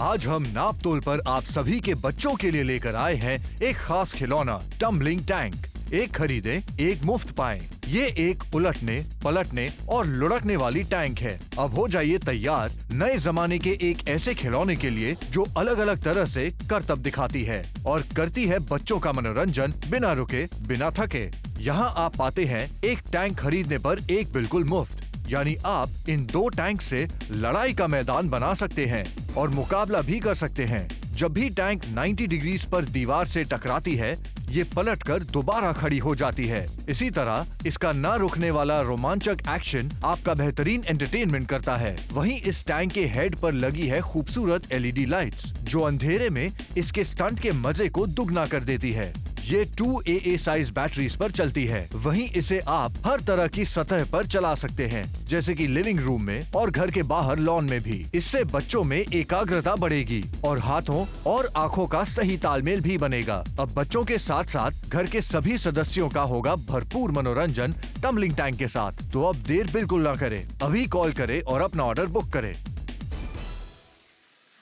आज हम नापतोल पर आप सभी के बच्चों के लिए लेकर आए हैं एक खास खिलौना टम्बलिंग टैंक। एक खरीदे एक मुफ्त पाएं। ये एक उलटने पलटने और लुढ़कने वाली टैंक है। अब हो जाइए तैयार नए जमाने के एक ऐसे खिलौने के लिए जो अलग अलग तरह से करतब दिखाती है और करती है बच्चों का मनोरंजन बिना रुके बिना थके। यहाँ आप पाते हैं एक टैंक खरीदने पर एक बिल्कुल मुफ्त, यानी आप इन दो टैंक से लड़ाई का मैदान बना सकते हैं और मुकाबला भी कर सकते हैं। जब भी टैंक 90 डिग्री पर दीवार से टकराती है, ये पलटकर दोबारा खड़ी हो जाती है। इसी तरह इसका न रुकने वाला रोमांचक एक्शन आपका बेहतरीन एंटरटेनमेंट करता है। वहीं इस टैंक के हेड पर लगी है खूबसूरत LED लाइट्स, जो अंधेरे में इसके स्टंट के मजे को दुगना कर देती है। ये 2AA साइज बैटरीज पर चलती है। वहीं इसे आप हर तरह की सतह पर चला सकते हैं, जैसे कि लिविंग रूम में और घर के बाहर लॉन में भी। इससे बच्चों में एकाग्रता बढ़ेगी और हाथों और आँखों का सही तालमेल भी बनेगा। अब बच्चों के साथ साथ घर के सभी सदस्यों का होगा भरपूर मनोरंजन टम्बलिंग टैंक के साथ। तो अब देर बिल्कुल ना करें, अभी कॉल करें और अपना ऑर्डर बुक करें।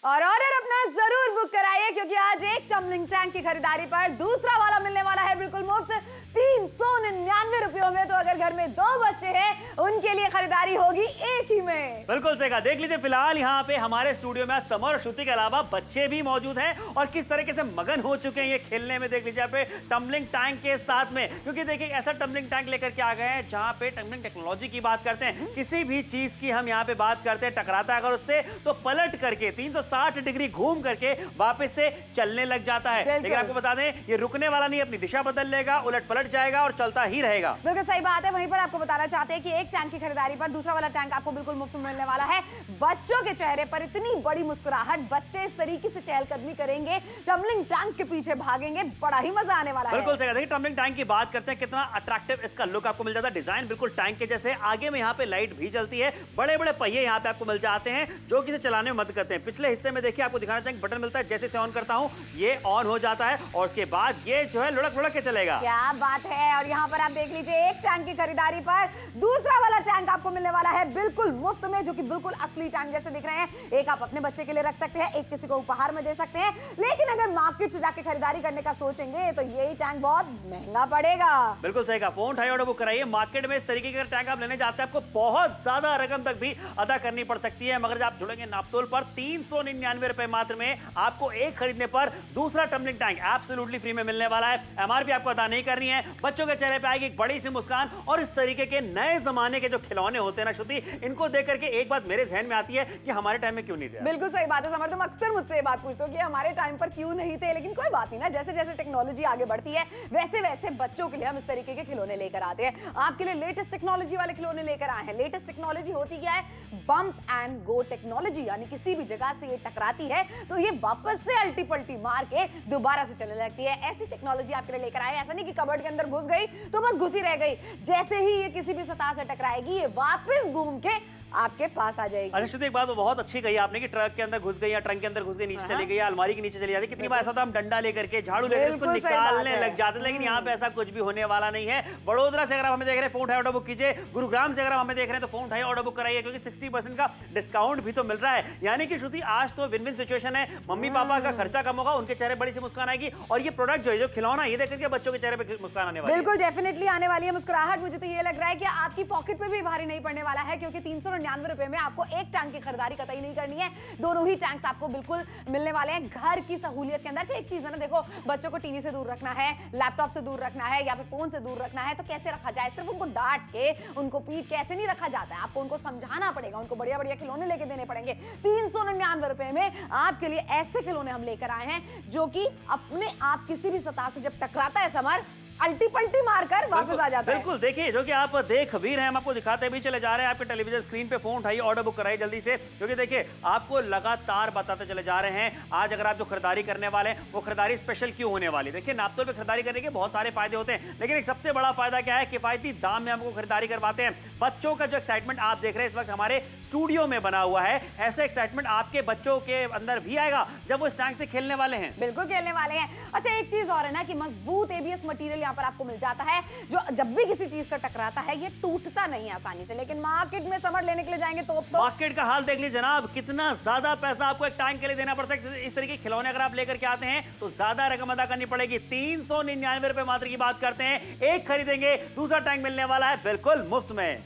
और ऑर्डर अपना जरूर बुक कराइए, क्योंकि आज एक टम्बलिंग टैंक की खरीदारी पर दूसरा वाला मिलने वाला है बिल्कुल मुफ्त 399 रुपयों में। तो अगर घर में 2 बच्चे हैं, उनके लिए खरीदारी होगी एक ही में। बिल्कुल सही कहा। देख लीजिए, फिलहाल यहाँ पे हमारे स्टूडियो में समर और श्रुति के अलावा बच्चे भी मौजूद हैं और किस तरीके से मगन हो चुके हैं ये खेलने में। देख लीजिए यहाँ पे टम्बलिंग टैंक के साथ में, क्योंकि देखिए ऐसा टम्बलिंग टैंक लेकर के आ गए हैं जहाँ पे टम्बलिंग टेक्नोलॉजी की बात करते हैं। किसी भी चीज की हम यहाँ पे बात करते हैं, टकराता है अगर उससे तो पलट करके 360 डिग्री घूम करके वापस से चलने लग जाता है। लेकिन आपको बता दें, ये रुकने वाला नहीं, अपनी दिशा बदल लेगा, उलट पलट जाएगा और चलता ही रहेगा। बिल्कुल सही बात है। वहीं पर आपको बताना चाहते हैं कि एक टैंक की खरीदारी पर दूसरा वाला टैंक आपको बिल्कुल मुफ्त मिलने वाला है। बच्चों के चेहरे पर इतनी बड़ी मुस्कुराहट, बच्चे इस तरीके से चहलकदमी करेंगे, टम्बलिंग टैंक के पीछे भागेंगे, बड़ा ही मजा आने वाला है। बिल्कुल सही। देखिए टम्बलिंग टैंक की बात करते हैं, कितना अट्रैक्टिव इसका लुक आपको मिल जाता है। डिजाइन बिल्कुल टैंक के जैसे, आगे में यहाँ पे लाइट भी जलती है, बड़े बड़े पहिए यहाँ पे आपको मिल जाते हैं जो कि इसे चलाने में मदद करते हैं। पिछले हिस्से में देखिए आपको दिखाना चाहिए, बटन मिलता है, जैसे से ऑन करता हूँ ये ऑन हो जाता है और उसके बाद ये जो है लुढ़क लुढ़क के चलेगा। क्या बात है। और यहाँ पर आप देख लीजिए, एक टैंक की खरीदारी पर दूसरा वाला टैंक आपको मिलने वाला है बिल्कुल मुफ्त में, जो कि बिल्कुल असली टैंक जैसे दिख रहे हैं। एक आप अपने बच्चे के लिए रख सकते हैं, एक किसी को उपहार में दे सकते हैं। लेकिन अगर मार्केट से जाके खरीदारी करने का सोचेंगे तो यही टैंक बहुत महंगा पड़ेगा। बिल्कुल सही कहा। फोन उठाइए, ऑर्डर बुक कराइए। मार्केट में इस तरीके के टैंक आप लेने जाते हैं, आपको बहुत ज्यादा रकम तक भी अदा करनी पड़ सकती है, मगर आप जुड़ेंगे नापतोल पर 399 रुपए मात्र में आपको एक खरीदने पर दूसरा टम्बलिंग टैंक एब्सोल्युटली फ्री में मिलने वाला है। MRP आपको अदा नहीं करनी है। बच्चों के चेहरे पे आएगी एक बड़ी सी मुस्कान और इस तरीके के नए जमाने के जो खिलौने होते हैं ना श्रुति, इनको देख करके एक बात मेरे जहन में आती है कि हमारे टाइम में क्यों नहीं थे। बिल्कुल सही बात है समर, तुम अक्सर मुझसे ये बात पूछते हो कि हमारे टाइम पर क्यों नहीं थे। लेकिन कोई बात नहीं ना, जैसे जैसे टेक्नोलॉजी आगे बढ़ती है वैसे वैसे बच्चों के लिए हम इस तरीके के खिलौने लेकर आते हैं। आपके लिए लेटेस्ट टेक्नोलॉजी वाले खिलौने लेकर आए हैं। लेटेस्ट टेक्नोलॉजी होती क्या है? बम्प एंड गो टेक्नोलॉजी, यानी किसी भी जगह से ये टकराती है तो ये वापस से अल्टी पल्टी मार के दोबारा से चलने लगती है। ऐसी टेक्नोलॉजी आपके लिए लेकर आए। ऐसा नहीं कि कबर्ड के अंदर घुस गई तो बस घुसी रह गई। जैसे ही ये किसी भी सतह से टकराएगी, ये वापस घूम के आपके पास आ जाएगी। अच्छा श्रुति, एक बात बहुत अच्छी कही आपने कि ट्रक के अंदर घुस गई या ट्रंक के अंदर घुस गई, नीचे चली गई या अलमारी के नीचे चली जाती। कितनी बार ऐसा था हम डंडा लेकर के, झाड़ू लेकर इसको निकालने लग जाते, लेकिन यहाँ पे ऐसा कुछ भी होने वाला नहीं है। बड़ोदरा से अगर आप हमें देख रहे हैं, फोन उठाए ऑर्डर बुक कीजिए। गुरुग्राम से अगर आप हमें देख रहे हैं तो फोन उठाए ऑर्डर बुक कराइए, क्योंकि 60% का डिस्काउंट भी तो मिल रहा है। यानी कि श्रुति आज तो विन विन सिचुएशन है। मम्मी पापा का खर्चा कम होगा, उनके चेहरे बड़ी सी मुस्कान आएगी और ये प्रोडक्ट जो है, जो खिलौना, ये देख करके बच्चों के चेहरे पे मुस्कान आने वाली है। बिल्कुल डेफिनेटली आने वाली है मुस्कुराहट। मुझे तो ये लग रहा है कि आपकी पॉकेट पे भी भारी नहीं पड़ने वाला है, क्योंकि 399 रुपए में आपको एक टैंक की खरीदारी कतई नहीं करनी है। दोनों ही टैंक्स आपको बिल्कुल मिलने वाले हैं घर की सहूलियत के अंदर। अच्छा एक चीज है ना, देखो बच्चों को टीवी से दूर रखना है, लैपटॉप से दूर रखना है या फिर फोन से दूर रखना है, तो कैसे रखा जाए? सिर्फ उनको डांट के, उनको पीट के ऐसे नहीं रखा जाता है। आपको उनको समझाना पड़ेगा, उनको बढ़िया बढ़िया खिलौने लेके देने पड़ेंगे। 399 रुपए में आपके लिए ऐसे खिलौने हम लेकर आए हैं जो कि अपने आप किसी भी सतह से जब टकराता है समर, अल्टी पल्टी मारकर वापस आ जाता है। बिल्कुल देखिए, जो कि आप देख भी रहे हैं, हम आपको दिखाते भी चले जा रहे हैं। आपके टेलीविजन स्क्रीन पे फोन उठाइए, ऑर्डर बुक कराइए जल्दी से, क्योंकि देखिए आपको लगातार बताते चले जा रहे हैं आज अगर आप जो खरीदारी करने वाले हैं वो खरीदारी स्पेशल क्यों होने वाली। देखिए नापतोल पे खरीदारी करने के बहुत सारे फायदे होते हैं, लेकिन एक सबसे बड़ा फायदा क्या है? किफायती दाम में हमको खरीदारी करवाते हैं। बच्चों का जो एक्साइटमेंट आप देख रहे हैं इस वक्त हमारे स्टूडियो में बना हुआ है, ऐसा एक्साइटमेंट आपके बच्चों के अंदर भी आएगा जब वो इस टैंक से खेलने वाले हैं। बिल्कुल खेलने वाले हैं। अच्छा एक चीज और है ना कि मजबूत ABS मटेरियल यहाँ पर आपको मिल जाता है जो जब भी किसी चीज से टकराता है ये टूटता नहीं आसानी से। लेकिन मार्केट में समझ लेने के लिए जाएंगे तो मार्केट का हाल देख लीजिए जनाब, कितना ज्यादा पैसा आपको एक टैंक के लिए देना पड़ सकता है। इस तरीके के खिलौने अगर आप लेकर के आते हैं तो ज्यादा रकम अदा करनी पड़ेगी। 399 रुपए मात्र की बात करते हैं, एक खरीदेंगे दूसरा टैंक मिलने वाला है बिल्कुल मुफ्त में।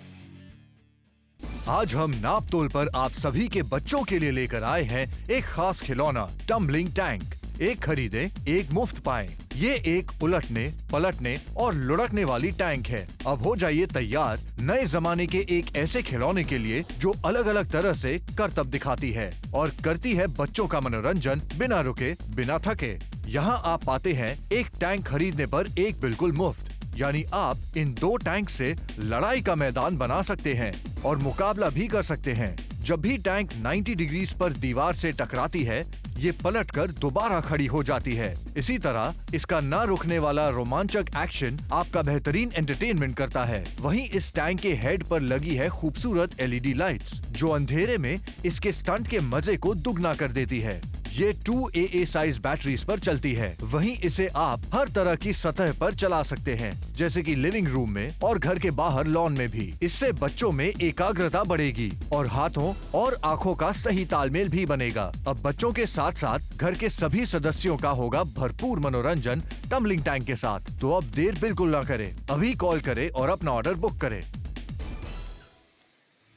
आज हम नापतोल पर आप सभी के बच्चों के लिए लेकर आए हैं एक खास खिलौना टम्बलिंग टैंक। एक खरीदे एक मुफ्त पाएं। ये एक उलटने, पलटने और लुढ़कने वाली टैंक है। अब हो जाइए तैयार नए जमाने के एक ऐसे खिलौने के लिए जो अलग अलग तरह से करतब दिखाती है और करती है बच्चों का मनोरंजन बिना रुके बिना थके। यहाँ आप पाते हैं एक टैंक खरीदने पर एक बिल्कुल मुफ्त, यानी आप इन दो टैंक से लड़ाई का मैदान बना सकते हैं और मुकाबला भी कर सकते हैं। जब भी टैंक 90 डिग्री पर दीवार से टकराती है ये पलटकर दोबारा खड़ी हो जाती है। इसी तरह इसका न रुकने वाला रोमांचक एक्शन आपका बेहतरीन एंटरटेनमेंट करता है। वहीं इस टैंक के हेड पर लगी है खूबसूरत LED लाइट्स जो अंधेरे में इसके स्टंट के मजे को दुगना कर देती है। ये 2AA साइज बैटरीज पर चलती है। वहीं इसे आप हर तरह की सतह पर चला सकते हैं, जैसे कि लिविंग रूम में और घर के बाहर लॉन में भी। इससे बच्चों में एकाग्रता बढ़ेगी और हाथों और आँखों का सही तालमेल भी बनेगा। अब बच्चों के साथ साथ घर के सभी सदस्यों का होगा भरपूर मनोरंजन टम्बलिंग टैंक के साथ। तो अब देर बिल्कुल न करें, अभी कॉल करें और अपना ऑर्डर बुक करें।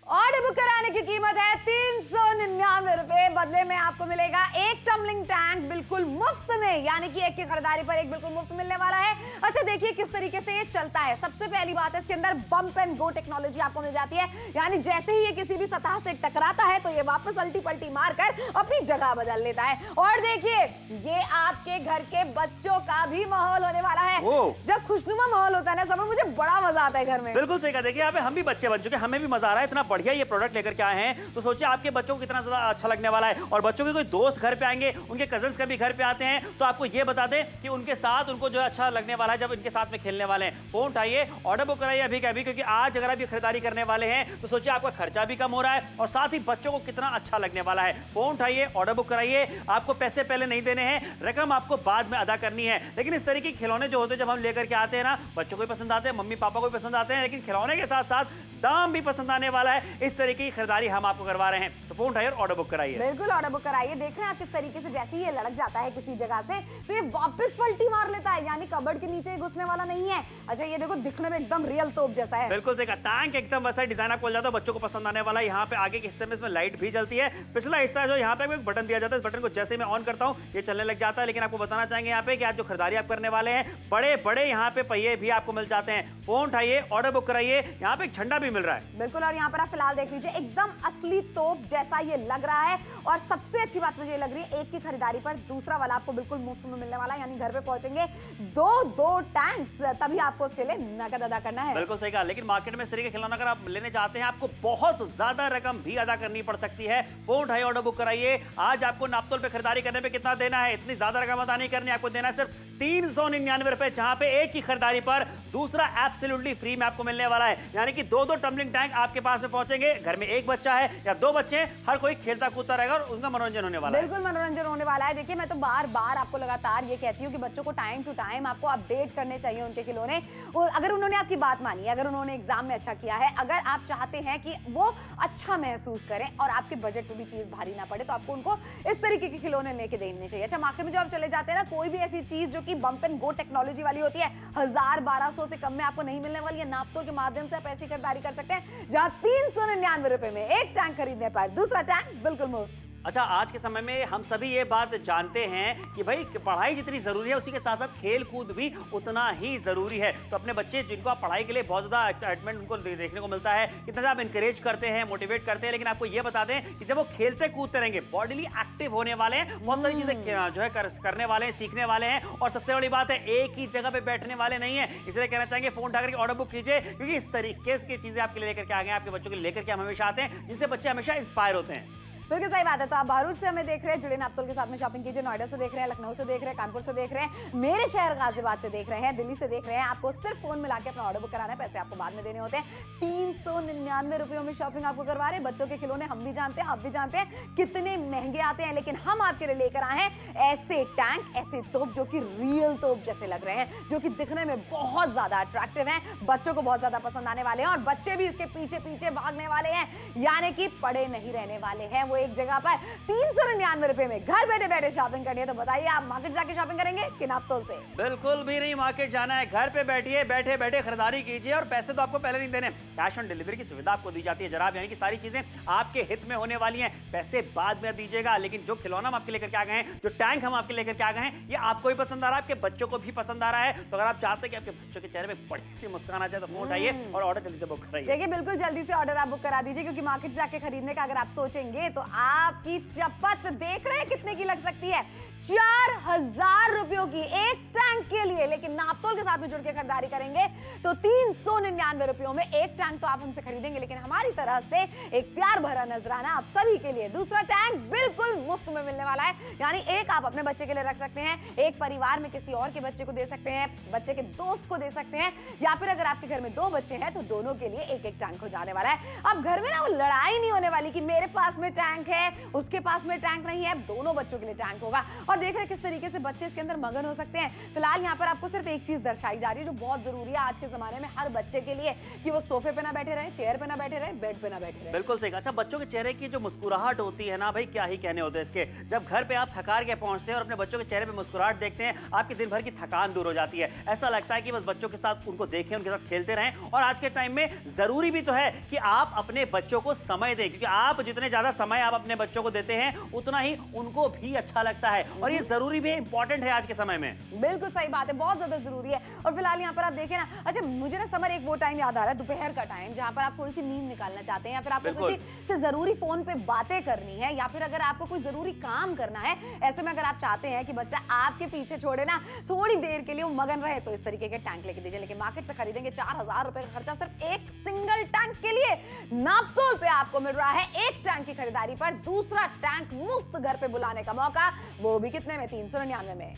ऑर्डर बुक कराने की कीमत है 399 रुपए। बदले में आपको मिलेगा एक टम्बलिंग टैंक बिल्कुल मुफ्त में, यानी कि एक की खरीदारी पर एक बिल्कुल मुफ्त मिलने वाला है। अच्छा देखिए किस तरीके से ये चलता है। सबसे पहली बात है इसके अंदर बम्प एंड गो टेक्नोलॉजी आपको मिल जाती है, यानी जैसे ही ये किसी भी सतह से टकराता है तो ये वापस अल्टी पल्टी मारकर अपनी जगह बदल लेता है। और देखिए ये आपके घर के बच्चों का भी माहौल होने वाला है। जब खुशनुमा माहौल होता है ना सब, मुझे बड़ा मजा आता है घर में। बिल्कुल सही कहा। देखिए यहाँ पे हम भी बच्चे बन चुके हैं, हमें भी मजा आ रहा है। इतना बढ़िया ये प्रोडक्ट लेकर के आए हैं तो सोचिए आपके बच्चों को कितना ज्यादा अच्छा लगने वाला है। और बच्चों के कोई दोस्त घर पे आएंगे, उनके कजन्स कभी घर पे आते हैं तो आपको ये बता दें कि उनके साथ उनको जो है अच्छा लगने वाला है जब इनके साथ में खेलने वाले हैं। फोन उठाइए, ऑर्डर बुक कराइए अभी कभी, क्योंकि आज अगर आप ये खरीदारी करने वाले हैं तो सोचिए आपका खर्चा भी कम हो रहा है और साथ ही बच्चों को कितना अच्छा लगने वाला है। फोन उठाइए, ऑर्डर बुक कराइए। आपको पैसे पहले नहीं देने हैं, रकम आपको बाद में अदा करनी है। लेकिन इस तरीके के खिलौने जो होते हैं जब हम लेकर के आते हैं ना, बच्चों को भी पसंद आते हैं, मम्मी पापा को भी पसंद आते हैं, लेकिन खिलौने के साथ साथ दाम भी पसंद आने वाला है। इस तरीके की खरीदारी हम आपको करवा रहे हैं। तो फोन उठाइए, ऑर्डर बुक कराइए। बिल्कुल ऑर्डर बुक कराइए। देख रहे हैं आप किस तरीके से जैसे ही ये लड़क जाता है किसी जगह से तो ये वापस पलटी मार लेता है, यानी कबर्ड के नीचे घुसने वाला नहीं है। अच्छा ये देखो दिखने में एकदम रियल तोप जैसा है। बिल्कुल सही कहा। टैंक एकदम वैसा डिजाइन आपको मिल जाता है, बच्चों को पसंद आने वाला है। यहाँ पे आगे के हिस्से में इसमें लाइट भी जलती है। पिछला हिस्सा जो यहाँ पे एक बटन दिया जाता है, इस बटन को जैसे मैं ऑन करता हूँ ये चलने लग जाता है। लेकिन आपको बताना चाहेंगे यहाँ पे कि आज जो खरीदारी आप करने वाले हैं बड़े बड़े यहाँ पे पहिए भी आपको मिल जाते हैं। फोन उठाइए, ऑर्डर बुक कराइए। यहाँ पे एक झंडा भी मिल रहा है। बिल्कुल, और यहाँ पर आप फिलहाल देख लीजिए एकदम असली तोप जैसा ये लग रहा है। और सबसे अच्छी बात मुझे लग रही है एक की खरीदारी पर दूसरा वाला आपको बिल्कुल मुफ्त में मिलने वाला है, यानी घर पे पहुंचेंगे दो टैंक्स, तभी आपको उसके लिए नकद अदा करना है। बिल्कुल सही कहा। लेकिन मार्केट में इस तरीके के खिलौना अगर आप लेने जाते हैं आपको बहुत ज्यादा रकम भी अदा करनी पड़ सकती है। फोन उठाइए, ऑर्डर बुक कराइए। आज आपको नापतोल पे खरीदारी करने पे कितना देना है, इतनी ज्यादा रकम अदा नहीं करनी, आपको देना है सिर्फ 399 रुपए, जहां पे एक की खरीदारी पर दूसरा एब्सोल्युटली फ्री में आपको मिलने वाला है। यानी कि दो टम्बलिंग टैंक आपके पास में पहुंचेंगे। घर में एक बच्चा है या दो बच्चे, हर कोई खेलता कूदता रहेगा और उनका मनोरंजन होने वाला है। बिल्कुल मनोरंजन होने वाला है। देखिए मैं तो बार बार आपको लगातार ये कहती हूँ कि बच्चों को टाइम टू टाइम आपको अपडेट करने चाहिए उनके खिलौने। और अगर उन्होंने आपकी बात मानी, अगर उन्होंने एग्जाम में अच्छा किया है, अगर आप चाहते हैं कि वो अच्छा महसूस करें और आपके बजट में भी चीज भारी ना पड़े, तो आपको उनको इस तरीके के खिलौने लेके देने चाहिए। अच्छा मार्केट में जो आप चले जाते हैं ना, कोई भी ऐसी चीज जो कि बम्प एंड गो टेक्नोलॉजी वाली होती है 1000-1200 से कम में आपको नहीं मिलने वाली है। नापतोल के माध्यम से आप ऐसी खरीदारी कर सकते हैं जहां 399 रुपए में एक टैंक खरीदने पर दूसरा टैंक बिल्कुल मुफ्त। अच्छा आज के समय में हम सभी ये बात जानते हैं कि भाई पढ़ाई जितनी जरूरी है उसी के साथ साथ खेल कूद भी उतना ही जरूरी है। तो अपने बच्चे जिनको आप पढ़ाई के लिए बहुत ज्यादा एक्साइटमेंट उनको देखने को मिलता है, कितना ज्यादा आप इंकरेज करते हैं, मोटिवेट करते हैं, लेकिन आपको ये बता दें कि जब वो खेलते कूदते रहेंगे बॉडीली एक्टिव होने वाले हैं, बहुत सारी चीजें जो है करने वाले हैं, सीखने वाले हैं। और सबसे बड़ी बात है एक ही जगह पे बैठने वाले नहीं है। इसलिए कहना चाहेंगे फोन उठा करके ऑर्डर बुक कीजिए, क्योंकि इस तरीके की चीजें आपके लिए लेकर के आ गए, आपके बच्चों के लिए लेकर के हम हमेशा आते हैं, जिससे बच्चे हमेशा इंस्पायर होते हैं। बिल्कुल सही बात है। तो आप भरूच से हमें देख रहे हैं, जुड़े नापतोल के साथ में शॉपिंग कीजिए। नोएडा से देख रहे हैं, लखनऊ से देख रहे हैं, कानपुर से देख रहे हैं, मेरे शहर गाजियाबाद से देख रहे हैं, दिल्ली से देख रहे हैं। आपको सिर्फ फोन मिला के अपना ऑर्डर बुक कराना है, पैसे आपको बाद में देने होते हैं। 399 रुपयों में शॉपिंग आपको करवा रहे हैं। बच्चों के खिलौने हम भी जानते हैं, आप भी जानते हैं कितने महंगे आते हैं, लेकिन हम आपके लिए लेकर आए हैं ऐसे टैंक, ऐसे तोप जो कि रियल तोप जैसे लग रहे हैं, जो कि दिखने में बहुत ज्यादा अट्रैक्टिव हैं, बच्चों को बहुत ज्यादा पसंद आने वाले हैं और बच्चे भी इसके पीछे पीछे भागने वाले हैं, यानी कि पड़े नहीं रहने वाले हैं। वो एक जगह पर 399 रुपए में घर बैठे बैठे शॉपिंग करनी है। तो बताइए, आप मार्केट जाके शॉपिंग करेंगे कि नापतोल से? बिल्कुल भी नहीं मार्केट जाना है, घर पे बैठिए, बैठे बैठे खरीदारी कीजिए और पैसे तो आपको पहले नहीं देने, कैश ऑन डिलीवरी की सुविधा आपको दी जाती है जनाब, यानी कि सारी चीजें आपके हित में होने वाली हैं। पैसे बाद में दीजिएगा, लेकिन जो खिलौना हम आपके लेकर के आ गए हैं, जो टैंक हम आपके लेकर के आ गए हैं, ये आपको भी पसंद आ रहा है, आपके बच्चों को भी पसंद आ रहा है। तो अगर आप चाहते हैं कि आपके बच्चों के चेहरे पे बड़ी सी मुस्कान आ जाए तो फोन उठाइए और ऑर्डर जल्दी से बुक कराइए। देखिए, बिल्कुल जल्दी से ऑर्डर आप बुक करा दीजिए, क्योंकि मार्केट जाके खरीदने का अगर आप सोचेंगे तो आपकी चपत देख रहे हैं कितने की लग सकती है, 4000 रुपयों की एक टैंक के लिए। लेकिन नापतोल के साथ में जुड़ के खरीदारी करेंगे तो 399 रुपयों में एक टैंक तो आप हमसे खरीदेंगे, लेकिन हमारी तरफ से एक प्यार भरा नजराना आप सभी के लिए, दूसरा टैंक बिल्कुल मुफ्त में मिलने वाला है। यानी एक आप अपने बच्चे के लिए रख सकते हैं, एक परिवार में किसी और के बच्चे को दे सकते हैं, बच्चे के दोस्त को दे सकते हैं, या फिर अगर आपके घर में 2 बच्चे हैं तो दोनों के लिए एक एक टैंक हो जाने वाला है। अब घर में ना वो लड़ाई नहीं होने वाली कि मेरे पास में टैंक है, उसके पास में टैंक नहीं है, दोनों बच्चों के लिए टैंक होगा। और देख रहे हैं किस तरीके से बच्चे इसके अंदर मगन हो सकते हैं। फिलहाल यहाँ पर आपको सिर्फ एक चीज दर्शाई जा रही है जो बहुत जरूरी है आज के जमाने में हर बच्चे के लिए, कि वो सोफे पे ना बैठे रहे, चेयर पे ना बैठे रहे, बेड पे ना बैठे रहे। बिल्कुल सही। अच्छा, बच्चों के चेहरे की जो मुस्कुराहट होती है ना भाई, क्या ही कहने होते हैं इसके। जब घर पे आप थकार के पहुंचते हैं और अपने बच्चों के चेहरे पे मुस्कुराहट देखते हैं, आपकी दिन भर की थकान दूर हो जाती है। ऐसा लगता है कि बस बच्चों के साथ उनको देखें, उनके साथ खेलते रहें। और आज के टाइम में जरूरी भी तो है कि आप अपने बच्चों को समय दें, क्योंकि आप जितने ज्यादा समय आप अपने बच्चों को देते हैं उतना ही उनको भी अच्छा लगता है, और ये जरूरी भी है, इंपॉर्टेंट है आज के समय में। बिल्कुल सही बात है, बहुत ज्यादा जरूरी है। और फिलहाल यहाँ पर आप देखें ना, अच्छा मुझे ना समर एक वो टाइम याद आ रहा है, दोपहर का टाइम, जहाँ पर आप थोड़ी सी नींद निकालना चाहते हैं, या फिर आपको किसी से जरूरी फोन पे बातें करनी है, या फिर अगर आपको कोई जरूरी काम करना है। ऐसे में अगर आप चाहते हैं कि बच्चा आपके पीछे छोड़े ना थोड़ी देर के लिए वो मगन रहे, तो इस तरीके के टैंक लेके दीजिए। लेकिन मार्केट से खरीदेंगे 4000 रुपए का खर्चा सिर्फ एक सिंगल टैंक के लिए। नापतोल पे आपको मिल रहा है एक टैंक की खरीदारी पर दूसरा टैंक मुफ्त घर पे बुलाने का मौका, वो भी कितने में? 399 में।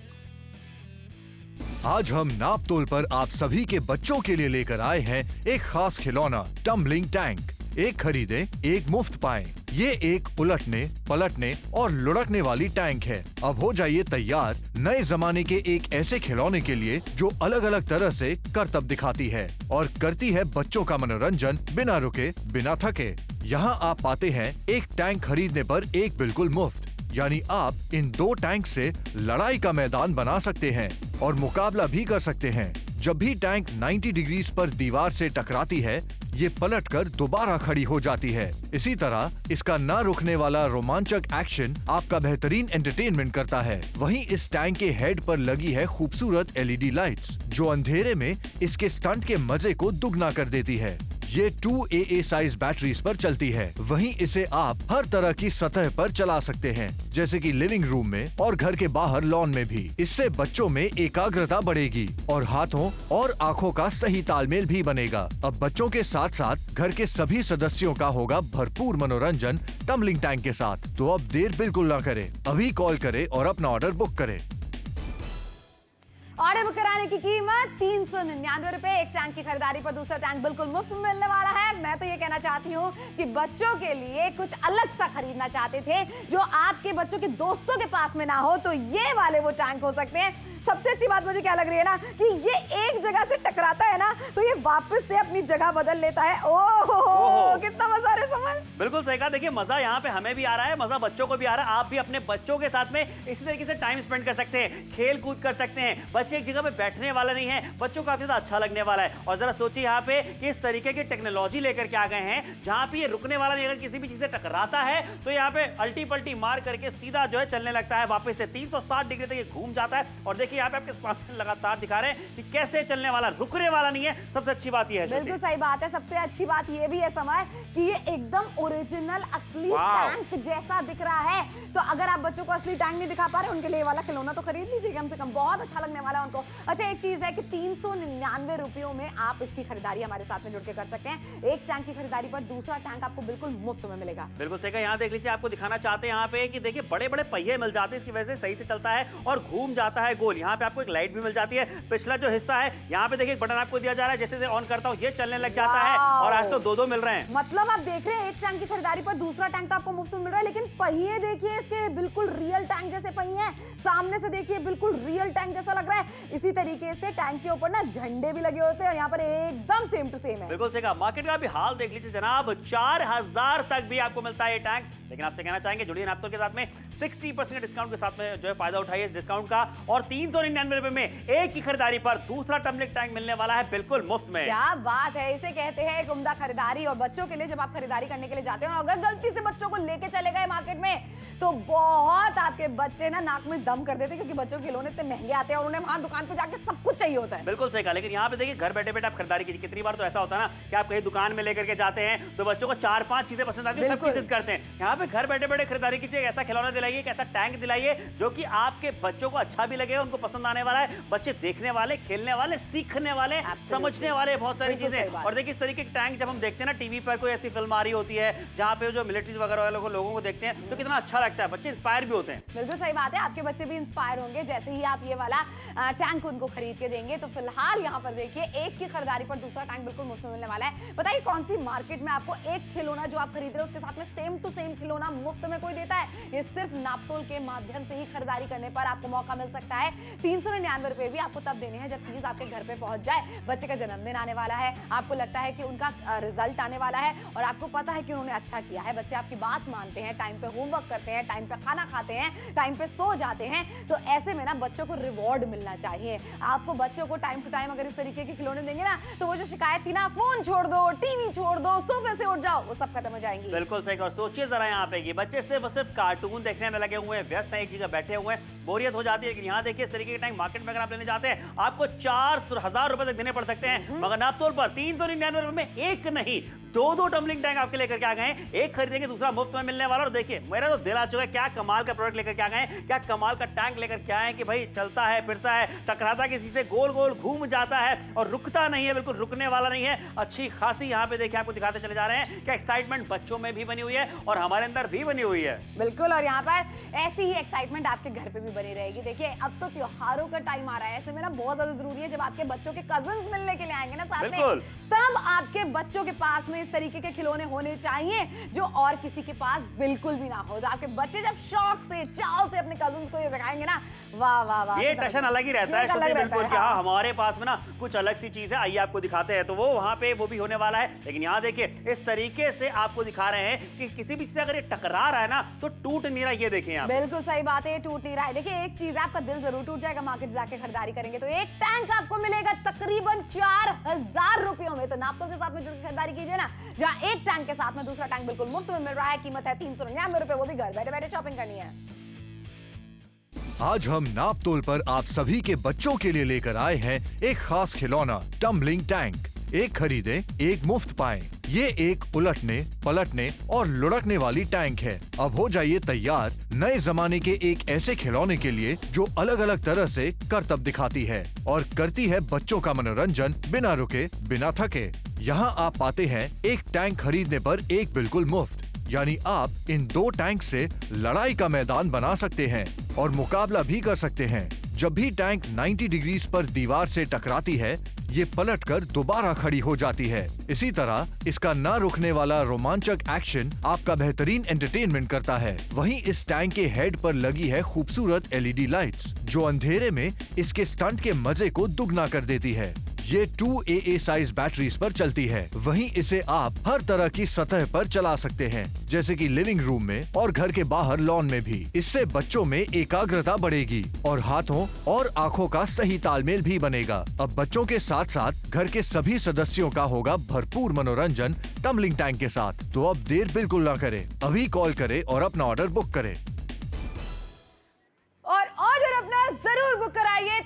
आज हम नापतोल पर आप सभी के बच्चों के लिए लेकर आए हैं एक खास खिलौना टम्बलिंग टैंक। एक खरीदे एक मुफ्त पाएं। ये एक उलटने, पलटने और लुढ़कने वाली टैंक है। अब हो जाइए तैयार नए जमाने के एक ऐसे खिलौने के लिए जो अलग अलग तरह से करतब दिखाती है और करती है बच्चों का मनोरंजन बिना रुके, बिना थके। यहाँ आप पाते हैं एक टैंक खरीदने पर एक बिल्कुल मुफ्त, यानी आप इन 2 टैंक से लड़ाई का मैदान बना सकते हैं और मुकाबला भी कर सकते हैं। जब भी टैंक 90 डिग्री पर दीवार से टकराती है, ये पलटकर दोबारा खड़ी हो जाती है। इसी तरह इसका ना रुकने वाला रोमांचक एक्शन आपका बेहतरीन एंटरटेनमेंट करता है। वहीं इस टैंक के हेड पर लगी है खूबसूरत LED लाइट्स, जो अंधेरे में इसके स्टंट के मजे को दुगना कर देती है। ये 2AA साइज बैटरीज पर चलती है। वहीं इसे आप हर तरह की सतह पर चला सकते हैं, जैसे कि लिविंग रूम में और घर के बाहर लॉन में भी। इससे बच्चों में एकाग्रता बढ़ेगी और हाथों और आँखों का सही तालमेल भी बनेगा। अब बच्चों के साथ साथ घर के सभी सदस्यों का होगा भरपूर मनोरंजन टम्बलिंग टैंक के साथ। तो अब देर बिल्कुल ना करें, अभी कॉल करें और अपना ऑर्डर बुक करें। ऑर्डर बुक कराने की कीमत 399 रुपए। एक टैंक की खरीदारी पर दूसरा टैंक बिल्कुल मुफ्त मिलने वाला है। मैं तो ये कहना चाहती हूँ कि बच्चों के लिए कुछ अलग सा खरीदना चाहते थे जो आपके बच्चों के दोस्तों के पास में ना हो, तो ये वाले वो टैंक हो सकते हैं। सबसे अच्छी बात मुझे क्या लग रही है ना, कि ये एक जगह से टकराता है ना तो ये वापस से अपनी जगह बदल लेता है। ओह कितना मजा आ रहा है समर। बिल्कुल सही कहा। देखिए, मजा यहाँ पे हमें भी आ रहा है, मजा बच्चों को भी आ रहा है। आप भी अपने बच्चों के साथ में इसी तरीके से टाइम स्पेंड कर सकते हैं, खेल कूद कर सकते हैं। बच्चे एक जगह पे बैठने वाला नहीं है, बच्चों को काफी ज्यादा अच्छा लगने वाला है। और जरा सोचिए यहाँ पे कि इस तरीके की टेक्नोलॉजी लेकर के आ गए हैं जहाँ पे ये रुकने वाला नहीं, अगर किसी भी चीज से टकराता है तो यहाँ पे अल्टी पल्टी मार करके सीधा जो है चलने लगता है, वापस से 360 डिग्री तक ये घूम जाता है। और देखिए देखिए यहाँ पे आपके सामने लगातार दिखा रहे हैं कि कैसे चलने वाला, रुकने वाला नहीं है। सबसे अच्छी बात यह है बिल्कुल सही बात है। सबसे अच्छी बात ये भी है समय कि ये एकदम ओरिजिनल असली टैंक जैसा दिख रहा है। तो अगर आप बच्चों को असली टैंक नहीं दिखा पा रहे, उनके लिए वाला खिलौना तो खरीद लीजिए कम से कम, बहुत अच्छा लगने वाला है उनको। अच्छा, एक चीज है कि 399 रुपयों में आप इसकी खरीदारी हमारे साथ में जुड़ के कर सकते हैं। एक टैंक की खरीदारी पर दूसरा टैंक आपको बिल्कुल मुफ्त में मिलेगा। बिल्कुल सही। यहाँ देख लीजिए, आपको दिखाना चाहते हैं यहाँ पे कि देखिए बड़े बड़े पहिए मिल जाते हैं, इसकी वजह से सही से चलता है और घूम जाता है गोल। यहाँ पे आपको एक लाइट भी मिल जाती है। पिछला जो हिस्सा है यहाँ पे देखिए एक बटन आपको दिया जा रहा है, जैसे ऑन करता हूँ ये चलने लग जाता है और आज तो दो मिल रहे हैं। मतलब आप देख रहे हैं एक टैंक की खरीदारी पर दूसरा टैंक तो आपको मुफ्त में मिल रहा है, लेकिन पहिए देखिए इसके बिल्कुल रियल टैंक जैसे पहिए हैं। सामने से देखिए बिल्कुल रियल टैंक जैसा लग रहा है। इसी तरीके से टैंक के ऊपर ना झंडे भी लगे होते हैं और यहाँ पर एकदम सेम टू सेम है। बिल्कुल सही कहा। मार्केट का भी हाल देख लीजिए जनाब, 4000 तक भी आपको मिलता है ये टैंक। लेकिन आपसे कहना चाहेंगे जुड़िए नापतोल के साथ में 60% डिस्काउंट के साथ में जो है फायदा उठाइए इस डिस्काउंट का, और 399 रुपए में एक की खरीदारी पर दूसरा टम्बलिंग टैंक मिलने वाला है बिल्कुल मुफ्त में। क्या बात है, इसे कहते हैं एक उम्दा खरीदारी। और बच्चों के लिए जब आप खरीदारी करने के लिए जाते हैं और अगर गलती से बच्चों को लेके चले गए मार्केट में, तो बहुत आपके बच्चे ना नाक में दम कर देते हैं, क्योंकि बच्चों के खिलौने इतने महंगे आते हैं और उन्हें वहां दुकान पे जाके सब कुछ चाहिए होता है। बिल्कुल सही कहा। लेकिन यहाँ पे देखिए घर बैठे बैठे आप खरीदारी कीजिए। कितनी बार तो ऐसा होता है ना कि आप कहीं दुकान में लेकर के जाते हैं तो बच्चों को 4-5 चीजें पसंद आती है, सब जिद करते हैं। यहाँ पे घर बैठे बैठे खरीदारी कीजिए, ऐसा खिलौना दिलाइए, ऐसा टैंक दिलाइए जो कि आपके बच्चों को अच्छा भी लगे, उनको पसंद आने वाला है। बच्चे देखने वाले, खेलने वाले, सीखने वाले, समझने वाले बहुत सारी चीजें। और देखिए इस तरीके के टैंक जब हम देखते हैं ना टीवी पर, कोई ऐसी फिल्म आ रही होती है जहाँ पे जो मिलिट्री वगैरह वाले लोगों को देखते हैं तो कितना अच्छा लगता है, बच्चे इंस्पायर भी होते हैं। बिल्कुल सही बात है, आपके बच्चे भी इंस्पायर होंगे जैसे ही आप ये वाला टैंक उनको खरीद के देंगे। तो फिलहाल यहाँ पर देखिए एक की खरीदारी पर दूसरा टैंक बिल्कुल मुफ्त में मिलने वाला है। बताइए कौन सी मार्केट में आपको एक खिलौना जो आप खरीद रहे हो उसके साथ में सेम टू सेम खिलौना मुफ्त में कोई देता है? ये सिर्फ नापतोल के माध्यम से ही खरीदारी करने पर आपको मौका मिल सकता है। 399 रुपए भी आपको तब देने हैं जब चीज आपके घर पे पहुंच जाए। बच्चे का जन्मदिन आने वाला है, आपको लगता है कि उनका रिजल्ट आने वाला है और आपको पता है कि उन्होंने अच्छा किया है, बच्चे आपकी बात मानते हैं, टाइम पे होमवर्क करते हैं, टाइम पे खाना खाते हैं, टाइम पे सो जाते हैं, तो ऐसे में ना बच्चों को रिवॉर्ड मिलना चाहिए। आपको बच्चों को टाइम टू टाइम अगर इस तरीके के खिलौने देंगे ना, तो वो जो शिकायत थी ना, फोन छोड़ दो, टीवी छोड़ दो, सोफे से उठ जाओ, वो सब खत्म हो जाएंगी। बिल्कुल सही। और सोचिए जरा यहाँ पे कि बच्चे सिर्फ कार्टून देखने में लगे हुए हैं, व्यस्त हैं, एक जगह बैठे हुए हैं, बोरियत हो जाती है। लेकिन यहाँ देखिए इस तरीके के टैंक मार्केट में अगर आप लेने जाते हैं आपको 4,000 रुपए तक देने पड़ सकते हैं, मगर नापतोल पर 399 रुपए में एक नहीं दो टम्बलिंग टैंक आपके लेकर के आ गए हैं। एक खरीदेंगे दूसरा मुफ्त में मिलने वाला। और देखिए मेरा तो दिल आ चुका है, क्या कमाल का प्रोडक्ट लेकर के आ गए हैं, क्या कमाल का टैंक लेकर के आए हैं कि भाई चलता है, फिरता है, टकराता किसी से, गोल गोल घूम जाता है और रुकता नहीं है, बिल्कुल रुकने वाला नहीं है। अच्छी खासी यहाँ पे देखिए आपको दिखाते चले जा रहे हैं कि एक्साइटमेंट बच्चों में भी बनी हुई है और हमारे अंदर भी बनी हुई है। बिल्कुल, और यहाँ पर ऐसी ही एक्साइटमेंट आपके घर पे भी बनी रहेगी। देखिए अब तो त्योहारों का टाइम आ रहा है, ऐसे में ना बहुत ज्यादा जरूरी है जब आपके बच्चों के कजिन्स मिलने के लिए आएंगे ना साथ में, तब आपके बच्चों के पास में इस तरीके के खिलौने होने चाहिए जो और किसी के पास बिल्कुल भी ना हो। तो आपके बच्चे जब शौक से, चाव से अपने कजिन्स को ये दिखाएंगे ना, वाह वाह वाह, ये टशन अलग ही रहता है। बिल्कुल कि हाँ हमारे पास में ना कुछ अलग सी चीज है, आइए आपको दिखाते हैं। तो वो वहां पे वो भी होने वाला है। लेकिन यहाँ देखिए इस तरीके से आपको दिखा रहे हैं कि किसी भी चीज अगर ये टकरा रहा है ना तो टूट नहीं रहा। ये देखें आप, बिल्कुल सही बात है, ये टूट नहीं रहा है। देखिए एक चीज, आपका दिल जरूर टूट जाएगा मार्केट जाके खरीदारी करेंगे तो एक टैंक आपको मिलेगा तकरीबन 4000 रुपयों में। तो नापतोल के साथ में जुड़कर खरीदारी कीजिए ना, जहां एक टैंक के साथ में दूसरा टैंक बिल्कुल मुफ्त में मिल रहा है। कीमत है 399 रुपए, वो भी घर बैठे बैठे शॉपिंग करनी है। आज हम नापतोल पर आप सभी के बच्चों के लिए लेकर आए हैं एक खास खिलौना टम्बलिंग टैंक। एक खरीदे एक मुफ्त पाएं। ये एक उलटने, पलटने और लुढ़कने वाली टैंक है। अब हो जाइए तैयार नए जमाने के एक ऐसे खिलौने के लिए जो अलग अलग तरह से करतब दिखाती है और करती है बच्चों का मनोरंजन बिना रुके, बिना थके। यहाँ आप पाते हैं एक टैंक खरीदने पर एक बिल्कुल मुफ्त, यानी आप इन दो टैंक से लड़ाई का मैदान बना सकते हैं और मुकाबला भी कर सकते हैं। जब भी टैंक 90 डिग्री पर दीवार से टकराती है, ये पलटकर दोबारा खड़ी हो जाती है। इसी तरह इसका न रुकने वाला रोमांचक एक्शन आपका बेहतरीन एंटरटेनमेंट करता है। वहीं इस टैंक के हेड पर लगी है खूबसूरत LED लाइट्स, जो अंधेरे में इसके स्टंट के मजे को दुगना कर देती है। ये 2AA साइज बैटरीज पर चलती है। वहीं इसे आप हर तरह की सतह पर चला सकते हैं, जैसे कि लिविंग रूम में और घर के बाहर लॉन में भी। इससे बच्चों में एकाग्रता बढ़ेगी और हाथों और आँखों का सही तालमेल भी बनेगा। अब बच्चों के साथ साथ घर के सभी सदस्यों का होगा भरपूर मनोरंजन टम्बलिंग टैंक के साथ। तो अब देर बिल्कुल न करें, अभी कॉल करें और अपना ऑर्डर बुक करें। और ऑर्डर अपना जरूर बुक कराइए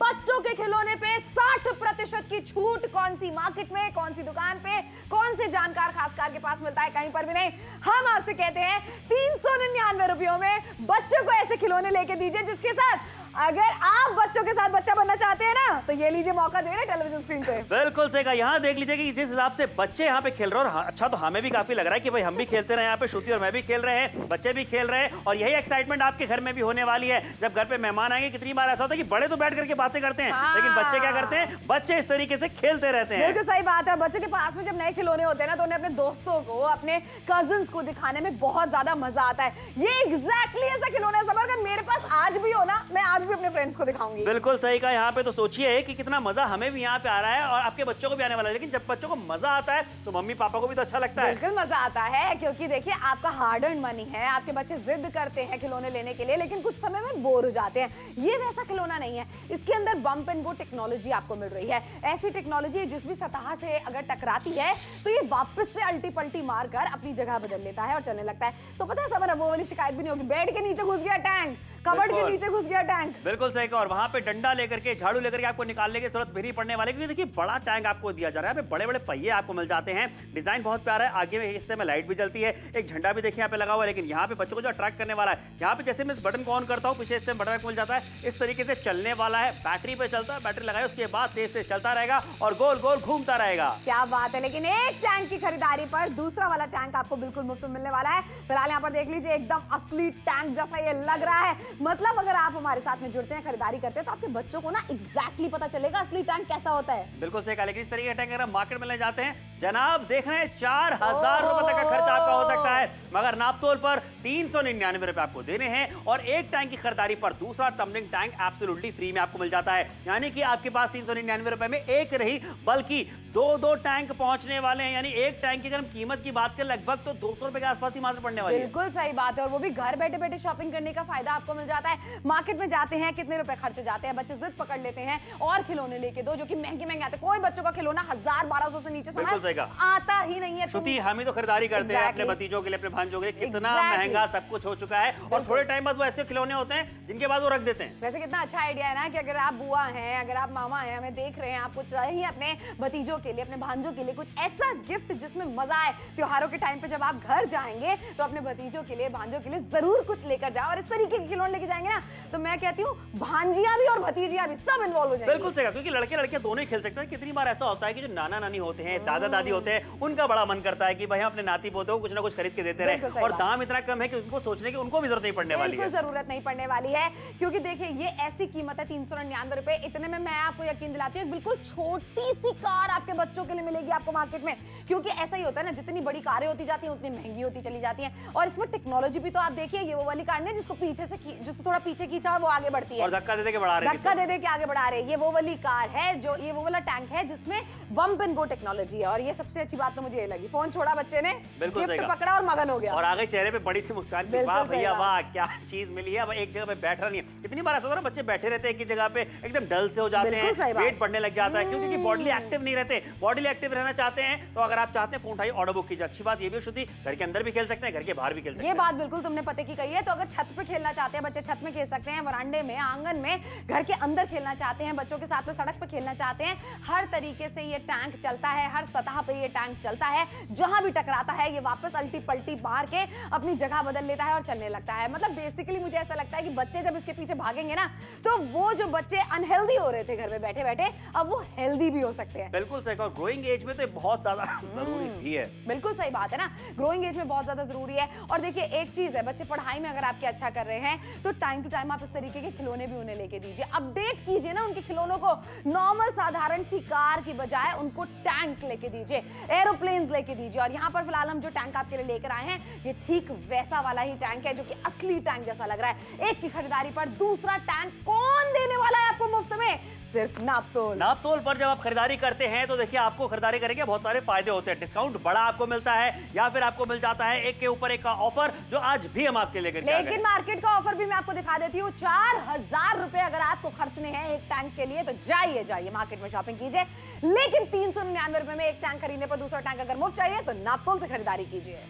बच्चों के खिलौने पे 60% की छूट। कौन सी मार्केट में, कौन सी दुकान पे, कौन से जानकार खासकार के पास मिलता है? कहीं पर भी नहीं। हम आपसे कहते हैं 399 रुपयों में बच्चों को ऐसे खिलौने लेके दीजिए जिसके साथ अगर आप बच्चों के साथ बच्चा बनना चाहते हैं ना, तो ये लीजिए, मौका दे रहे टेलीविजन स्क्रीन पे। बिल्कुल सही कहा। यहाँ देख लीजिए कि जिस हिसाब से बच्चे यहाँ पे खेल रहे हैं, और अच्छा तो हमें भी काफी लग रहा है कि भाई हम भी खेलते रहे, यहाँ पे श्रुति और मैं भी खेल रहे हैं, बच्चे भी खेल रहे हैं, और यही एक्साइटमेंट आपके घर में भी होने वाली है। जब घर पे मेहमान आएंगे, कितनी बार ऐसा होता है कि बड़े तो बैठ करके बातें करते हैं, लेकिन बच्चे क्या करते हैं? बच्चे इस तरीके से खेलते रहते हैं। बिल्कुल सही बात है। बच्चों के पास में जब नए खिलौने होते हैं ना, तो उन्हें अपने दोस्तों को, अपने कजिन्स को दिखाने में बहुत ज्यादा मजा आता है। ये एग्जैक्टली ऐसा खिलौना है समर, अगर मेरे पास आज भी हो ना, मैं आज भी अपने फ्रेंड्स को दिखाऊंगी। बिल्कुल सही कहा। यहाँ पे तो सोचिए कि कितना मजा हमें भी यहाँ पे आ रहा है और आपके बच्चों को भी आने वाला है। लेकिन जब बच्चों को मजा आता है तो मम्मी पापा को भी तो अच्छा लगता है। बिल्कुल मजा आता है, क्योंकि देखिए आपका हार्ड अर्न मनी है, आपके बच्चे जिद करते हैं खिलौने लेने के लिए, लेकिन कुछ समय में बोर हो जाते हैं। ये वैसा खिलौना नहीं है। इसके अंदर बम्प एंड गो टेक्नोलॉजी आपको मिल रही है। ऐसी टेक्नोलॉजी है जिस भी सतह से अगर टकराती है तो ये वापस से अल्टी पल्टी मारकर अपनी जगह बदल लेता है और चलने लगता है। तो पता है समर, वो वाली शिकायत भी नहीं होगी, बेड के नीचे घुस गया टैंक, कबर्ड के नीचे घुस गया टैंक। बिल्कुल सही कहा। और वहां पे डंडा लेकर के, झाड़ू लेकर के आपको निकालने की जरूरत भी नहीं पड़ने वाली, क्योंकि देखिए बड़ा टैंक आपको दिया जा रहा है। बड़े बड़े पहिए आपको मिल जाते हैं। डिजाइन बहुत प्यारा है। आगे में हिस्से में लाइट भी जलती है, एक झंडा भी देखिए यहाँ पे लगा हुआ है। लेकिन यहाँ पे बच्चों को जो अट्रैक्ट करने वाला है, यहाँ पे जैसे मैं इस बटन को ऑन करता हूँ, पीछे इससे बटन मिल जाता है, इस तरीके से चलने वाला है। बैटरी पे चलता है, बैटरी लगाए उसके बाद तेज तेज चलता रहेगा और गोल गोल घूमता रहेगा। क्या बात है। लेकिन एक टैंक की खरीदारी पर दूसरा वाला टैंक आपको बिल्कुल मुफ्त में मिलने वाला है। फिलहाल यहाँ पर देख लीजिए, एकदम असली टैंक जैसा ये लग रहा है। मतलब अगर आप हमारे साथ में जुड़ते हैं, खरीदारी करते हैं, तो आपके बच्चों को ना एग्जैक्टली पता चलेगा असली टैंक कैसा होता है। बिल्कुल सही कहा। लेकिन इस तरीके का टैंक अगर मार्केट में ले जाते हैं जनाब, देख रहे हैं 4000 रुपए तक का खर्च आपका हो सकता है, मगर नापतोल पर 399 रुपए आपको देने हैं। और एक टैंक की खरीदारी पर दूसरा टम्बलिंग टैंक एब्सोल्युटली फ्री में आपको मिल जाता है। यानी कि आपके पास 399 रुपए में एक नहीं बल्कि दो टैंक पहुंचने वाले हैं। यानी एक टैंक की अगर हम कीमत की बात करें, लगभग तो 200 रुपए के आसपास ही मात्र पड़ने वाली है। बिल्कुल सही बात है। और वो भी घर बैठे बैठे शॉपिंग करने का फायदा आपको मिल जाता है। मार्केट में जाते हैं, कितने रुपए खर्च हो जाते हैं, बच्चे जिद पकड़ लेते हैं और खिलौने लेके दो जो कि महंगे महंगे आते हैं। कोई बच्चों का खिलौना 1000-1200 से नीचे आता ही नहीं है। श्रुति, हम ही तो खरीदारी करते हैं अपने भतीजों के लिए, अपने भांजों के लिए। कितना महंगा सब कुछ हो चुका है, और थोड़े टाइम बाद वो ऐसे खिलौने होते हैं जिनके बाद वो रख देते हैं। वैसे कितना अच्छा आइडिया है ना कि अगर आप बुआ हैं, अगर आप मामा हैं, हमें देख रहे हैं, आपको चाहिए अपने भतीजों के लिए, अपने भांजों के लिए कुछ ऐसा गिफ्ट जिसमें मजा आए। त्योहारों के टाइम पे जब आप घर जाएंगे तो अपने भतीजों के लिए, भांजों के लिए जरूर कुछ लेकर जाओ। और इस तरीके के खिलौने लेके जाएंगे ना, तो मैं कहती हूँ भांजियां भी और भतीजियां भी सब इन्वॉल्व हो जाएंगे। बिल्कुल सही, क्योंकि लड़के लड़के दोनों ही खेल सकते हैं। कितनी बार ऐसा होता है कि जो नाना नानी होते हैं, दादा दादी होते हैं, उनका बड़ा मन करता है कि भाई हम अपने नाती पोतों को कुछ ना कुछ खरीद के देते रहे, और दाम इतना कम है कि उनको सोचने की उनको भी जरूरत नहीं पड़ने वाली है। जरूरत नहीं पड़ने वाली है, क्योंकि देखिए ये ऐसी कीमत है 399 रुपए। इतने में मैं आपको यकीन दिलाती हूँ, बिल्कुल छोटी सी कार आपके बच्चों के लिए मिलेगी आपको मार्केट में। क्योंकि ऐसा ही होता है ना, जितनी बड़ी कारें होती जाती हैं उतनी महंगी होती चली जाती हैं। और इसमें टेक्नोलॉजी भी तो आप देखिए, ये वो वाली कार नहीं जिसको पीछे से जिसको थोड़ा पीछे खींचा और वो आगे बढ़ती है, और धक्का दे दे के बढ़ा रहे हैं, धक्का दे दे के आगे बढ़ा रहे हैं। ये वो वाली कार है, जो ये वो वाला टैंक है जिसमें बम्प एंड गो टेक्नोलॉजी है। और ये सबसे अच्छी बात तो मुझे ये लगी, फोन छोड़ा बच्चे ने, गिफ्ट पकड़ा और मगन हो गया, और आगे चेहरे पे बड़ी सी मुस्कान, वाह भैया वाह, क्या चीज मिली है। अब एक जगह पे बैठ रहा नहीं है। कितनी बार ऐसा होता है ना, बच्चे बैठे रहते हैं एक ही जगह पे, एकदम डल से हो जाते हैं, वेट बढ़ने लग जाता है, क्योंकि बॉडी एक्टिव नहीं रहते। बॉडी एक्टिव रहना चाहते हैं तो अगर आप चाहते हैं, फोन उठाइए, ऑर्डर बुक कीजिए। अच्छी बात ये भी श्रुति, घर के अंदर भी खेल सकते हैं, घर के बाहर भी खेल सकते हैं। ये बात बिल्कुल तुमने पते की कही है। तो अगर छत पे खेलना चाहते हैं बच्चे, छत में खेल सकते हैं, वरांडे में, आंगन में, घर के अंदर खेलना चाहते हैं, बच्चों के साथ में सड़क पे खेलना चाहते हैं, हर तरीके से ये टैंक चलता है, हर सतह पे ये टैंक चलता है। जहां भी टकराता है ये वापस अल्टी पल्टी मार के अपनी जगह बदल लेता है और चलने लगता है। मतलब बेसिकली मुझे ऐसा लगता है कि बच्चे जब इसके पीछे भागेंगे ना, तो वो जो बच्चे अनहेल्दी हो रहे थे घर में बैठे बैठे, अब वो हेल्दी भी हो सकते हैं। बिल्कुल सही कहा। ग्रोइंग एज में तो बहुत ज्यादा जरूरी भी है। बिल्कुल सही बात है ना, ग्रोइंग एज में बहुत ज्यादा जरूरी है। और देखिए एक चीज है, बच्चे पढ़ाई में अगर आपके अच्छा कर रहे हैं तो टाइम टू टाइम आप इस तरीके के खिलौने भी उन्हें लेके दीजिए, अपडेट कीजिए ना उनके खिलौनों को। नॉर्मल साधारण सी कार की बजाय उनको टैंक लेके दीजिए, एरोप्लेन्स लेके दीजिए। और यहाँ पर फिलहाल हम जो टैंक आपके लिए लेकर आए हैं, ये ठीक वैसा वाला ही टैंक है जो कि असली टैंक जैसा लग रहा है। एक की खरीदारी पर दूसरा टैंक कौन देने वाला है आपको मुफ्त में? सिर्फ नापतोल। नापतोल पर जब आप खरीदारी करते हैं तो देखिए आपको खरीदारी करेंगे बहुत सारे फायदे होते हैं। डिस्काउंट बड़ा आपको मिलता है, या फिर आपको मिल जाता है एक के ऊपर एक का ऑफर, जो आज भी हम आपके लेकर के आ गए। लेकिन मार्केट का ऑफर भी मैं आपको दिखा देती हूँ। 4000 रुपए अगर आपको खर्चने हैं एक टैंक के लिए, तो जाइए मार्केट में शॉपिंग कीजिए। लेकिन 399 रुपए में एक टैंक खरीदने पर दूसरा टैंक अगर मुफ्त चाहिए तो नापतोल से खरीदारी कीजिए।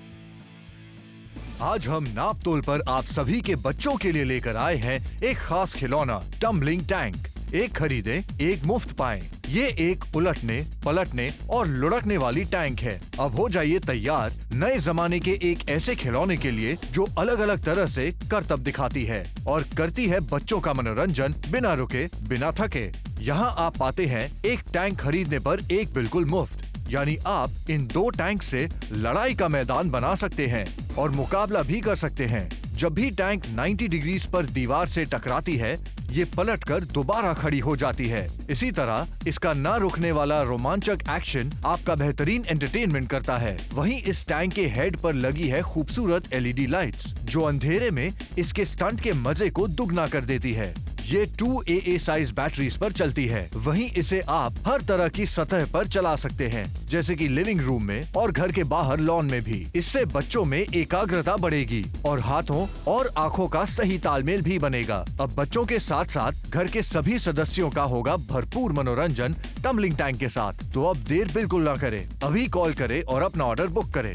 आज हम नापतोल पर आप सभी के बच्चों के लिए लेकर आए हैं एक खास खिलौना, टम्बलिंग टैंक। एक खरीदें एक मुफ्त पाएं। ये एक उलटने, पलटने और लुढ़कने वाली टैंक है। अब हो जाइए तैयार नए जमाने के एक ऐसे खिलौने के लिए जो अलग अलग तरह से करतब दिखाती है और करती है बच्चों का मनोरंजन बिना रुके, बिना थके। यहाँ आप पाते हैं एक टैंक खरीदने पर एक बिल्कुल मुफ्त, यानी आप इन 2 टैंक से लड़ाई का मैदान बना सकते हैं और मुकाबला भी कर सकते हैं। जब भी टैंक 90 डिग्री पर दीवार से टकराती है, ये पलटकर दोबारा खड़ी हो जाती है। इसी तरह इसका ना रुकने वाला रोमांचक एक्शन आपका बेहतरीन एंटरटेनमेंट करता है। वहीं इस टैंक के हेड पर लगी है खूबसूरत LED लाइट्स, जो अंधेरे में इसके स्टंट के मजे को दुगना कर देती है। ये 2AA साइज बैटरीज पर चलती है। वहीं इसे आप हर तरह की सतह पर चला सकते हैं, जैसे कि लिविंग रूम में और घर के बाहर लॉन में भी। इससे बच्चों में एकाग्रता बढ़ेगी और हाथों और आंखों का सही तालमेल भी बनेगा। अब बच्चों के साथ साथ घर के सभी सदस्यों का होगा भरपूर मनोरंजन टम्बलिंग टैंक के साथ। तो अब देर बिल्कुल ना करें, अभी कॉल करें और अपना ऑर्डर बुक करें।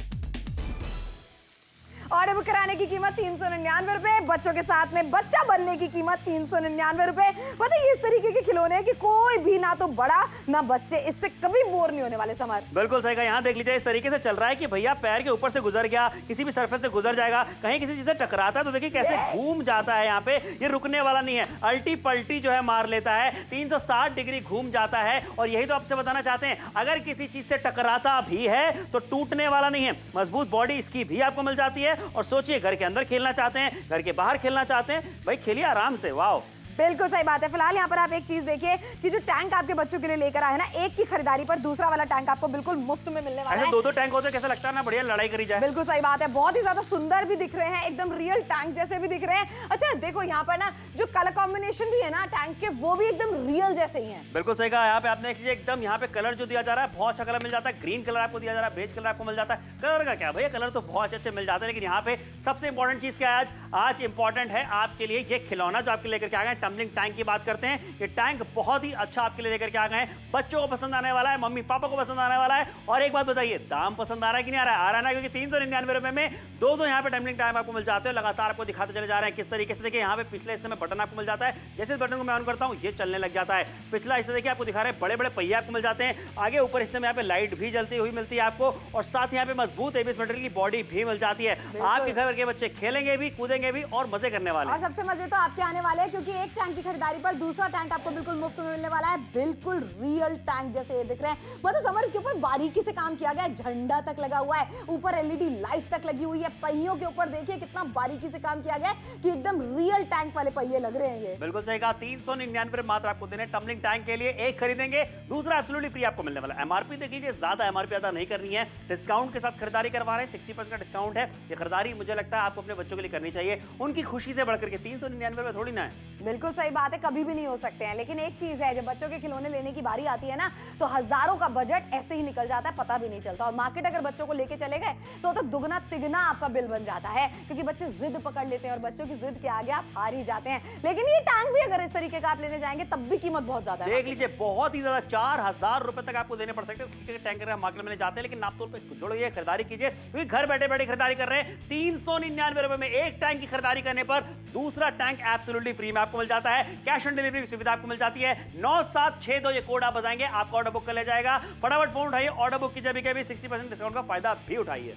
ऑर्डर बुक कराने की कीमत 399 रुपए, बच्चों के साथ में बच्चा बनने की कीमत 399 रुपए। पता है, इस तरीके के खिलौने हैं कि कोई भी, ना तो बड़ा ना बच्चे, इससे कभी बोर नहीं होने वाले। समर बिल्कुल सही कहा। यहाँ देख लीजिए, इस तरीके से चल रहा है कि भैया पैर के ऊपर से गुजर गया, किसी भी सरफेस से गुजर जाएगा, कहीं किसी चीज से टकराता है तो देखिए कैसे घूम जाता है। यहाँ पे ये रुकने वाला नहीं है, अल्टी पल्टी जो है मार लेता है, 360 डिग्री घूम जाता है। और यही तो आपसे बताना चाहते हैं, अगर किसी चीज से टकराता भी है तो टूटने वाला नहीं है, मजबूत बॉडी इसकी भी आपको मिल जाती है। और सोचिए, घर के अंदर खेलना चाहते हैं, घर के बाहर खेलना चाहते हैं, भाई खेलिए आराम से। वाओ, बिल्कुल सही बात है। फिलहाल यहाँ पर आप एक चीज देखिए कि जो टैंक आपके बच्चों के लिए लेकर आए ना, एक की खरीदारी पर दूसरा वाला टैंक आपको बिल्कुल मुफ्त में मिलने वाला है। 2 टैंक होते कैसा लगता है ना, बढ़िया लड़ाई करी जाए। बिल्कुल सही बात है। बहुत ही ज्यादा सुंदर भी दिख रहे हैं, एकदम रियल टैंक जैसे भी दिख रहे हैं। अच्छा देखो, यहाँ पर ना जो कलर कॉम्बिनेशन भी है ना टैंक के, वो भी एकदम रियल जैसे ही है। बिल्कुल सही कहा। यहाँ पे आपने एकदम यहाँ पे कलर जो दिया जा रहा है, बहुत अच्छा कलर मिल जाता है। ग्रीन कलर आपको दिया जा रहा है, बेज कलर आपको मिल जाता है। कलर का क्या भैया, कलर तो बहुत अच्छे मिल जाते हैं। लेकिन यहाँ पे सबसे इंपॉर्टेंट चीज क्या है आज इंपॉर्टेंट है आपके लिए ये खिलौना जो आपके लेकर के आ गए। टम्बलिंग टैंक की बात करते हैं, ये टैंक बहुत ही अच्छा आपके लिए लेकर के आ गए हैं। बच्चों को पसंद आने वाला है, मम्मी पापा को पसंद आने वाला है। और एक बात बताइए, दाम पसंद आ रहा है कि नहीं आ रहा है? आ रहा है ना, क्योंकि 399 रुपए में दो यहाँ पे टम्बलिंग टैंक आपको मिल जाते हैं। लगातार आपको दिखाते चले जा रहे हैं किस तरीके से। देखिए यहाँ पे पिछले हिस्से में बटन आपको मिल जाता है, जैसे इस बटन को मैं ऑन करता हूँ ये चलने लग जाता है। पिछला हिस्सा देखिए आपको दिखा रहे हैं, बड़े बड़े पहिए आपको मिल जाते हैं। आगे ऊपर हिस्से में यहाँ पे लाइट भी जलती हुई मिलती है आपको, और साथ यहाँ पे मजबूत एबीएस मटेरियल की बॉडी भी मिल जाती है। आपके घर के बच्चे खेलेंगे भी, कूदेंगे भी और मजे करने वाले। और सबसे मजे तो आपके आने वाले हैं, क्योंकि एक टैंक की खरीदारी पर दूसरा टैंक आपको बिल्कुल मुफ्त में मिलने वाला है। बिल्कुल रियल टैंक जैसे ये दिख रहे हैं। मतलब समर, इसके ऊपर बारीकी से काम किया गया है, झंडा तक लगा हुआ है, ऊपर LED लाइट तक लगी हुई है। पहियों के ऊपर देखिए कितना बारीकी से काम किया गया है कि एकदम रियल टैंक वाले पहिए लग रहे हैं ये। बिल्कुल सही कहा। 399 मात्र आपको देने टम्बलिंग टैंक के लिए। एक खरीदेंगे दूसरा एब्सोल्युटली फ्री आपको मिलने वाला है। MRP देख लीजिए, ज्यादा MRP अदा नहीं करनी है, डिस्काउंट के साथ खरीदारी करवा रहे हैं। 60% का डिस्काउंट है। ये खरीदारी मुझे लगता है आपको अपने बच्चों के लिए करनी चाहिए, उनकी खुशी से बढ़कर के। 399 में थोड़ी ना है। बिल्कुल सही बात है, कभी भी नहीं हो सकते हैं। लेकिन एक चीज है, जब बच्चों के खिलौने लेने की बारी आती है ना, तो हजारों का बजट ऐसे ही निकल जाता है, पता भी नहीं चलता। और मार्केट अगर बच्चों को लेके चले गए तो दुगना तिगना आपका बिल बन जाता है, क्योंकि बच्चे जिद पकड़ लेते हैं और बच्चों की जिद के आगे आप हार ही जाते हैं। लेकिन ये टैंक भी अगर इस तरीके का आप लेने जाएंगे तब भी कीमत बहुत ज्यादा है। देख लीजिए, बहुत ही ज्यादा 4000 रुपए तक आपको देने पड़ सकते हैं। टैंक अगर मार्केट में जाते हैं, लेकिन नाप तोल पे जुड़िए, खरीदारी कीजिए, क्योंकि घर बैठे बैठे खरीदारी कर रहे हैं। 399 रुपए में एक टैंक की खरीदारी करने पर दूसरा टैंक एब्सोल्युटली फ्री में आपको मिल जाता है। कैश ऑन डिलीवरी की सुविधा आपको मिल जाती है। 9762 ये कोड आप बताएंगे, आपका ऑर्डर बुक कर ले जाएगा। फटाफट फोन उठाइए, ऑर्डर बुक कीजिए, भी 60% डिस्काउंट का फायदा भी उठाइए।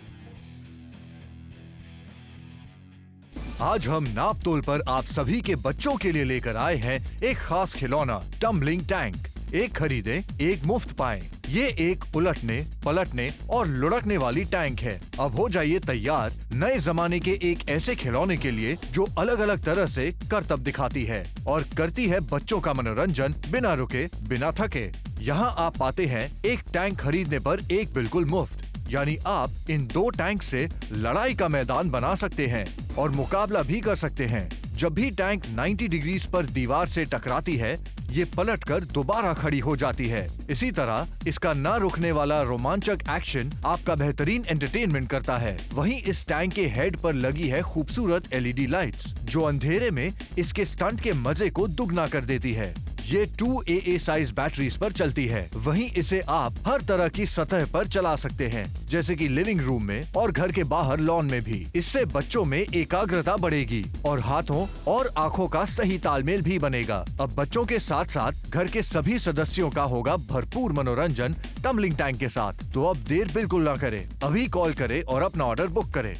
आज हम नाप तोल पर आप सभी के बच्चों के लिए लेकर आए हैं एक खास खिलौना टम्बलिंग टैंक। एक खरीदें एक मुफ्त पाएं। ये एक उलटने, पलटने और लुढ़कने वाली टैंक है। अब हो जाइए तैयार नए जमाने के एक ऐसे खिलौने के लिए जो अलग अलग तरह से करतब दिखाती है और करती है बच्चों का मनोरंजन बिना रुके, बिना थके। यहाँ आप पाते हैं एक टैंक खरीदने पर एक बिल्कुल मुफ्त, यानी आप इन 2 टैंक से लड़ाई का मैदान बना सकते हैं और मुकाबला भी कर सकते हैं। जब भी टैंक 90 डिग्री पर दीवार से टकराती है, ये पलटकर दोबारा खड़ी हो जाती है। इसी तरह इसका ना रुकने वाला रोमांचक एक्शन आपका बेहतरीन एंटरटेनमेंट करता है। वहीं इस टैंक के हेड पर लगी है खूबसूरत LED लाइट्स, जो अंधेरे में इसके स्टंट के मजे को दुगना कर देती है। ये 2AA साइज बैटरीज पर चलती है। वहीं इसे आप हर तरह की सतह पर चला सकते हैं, जैसे कि लिविंग रूम में और घर के बाहर लॉन में भी। इससे बच्चों में एकाग्रता बढ़ेगी और हाथों और आँखों का सही तालमेल भी बनेगा। अब बच्चों के साथ साथ घर के सभी सदस्यों का होगा भरपूर मनोरंजन टम्बलिंग टैंक के साथ। तो अब देर बिल्कुल ना करें, अभी कॉल करें और अपना ऑर्डर बुक करें।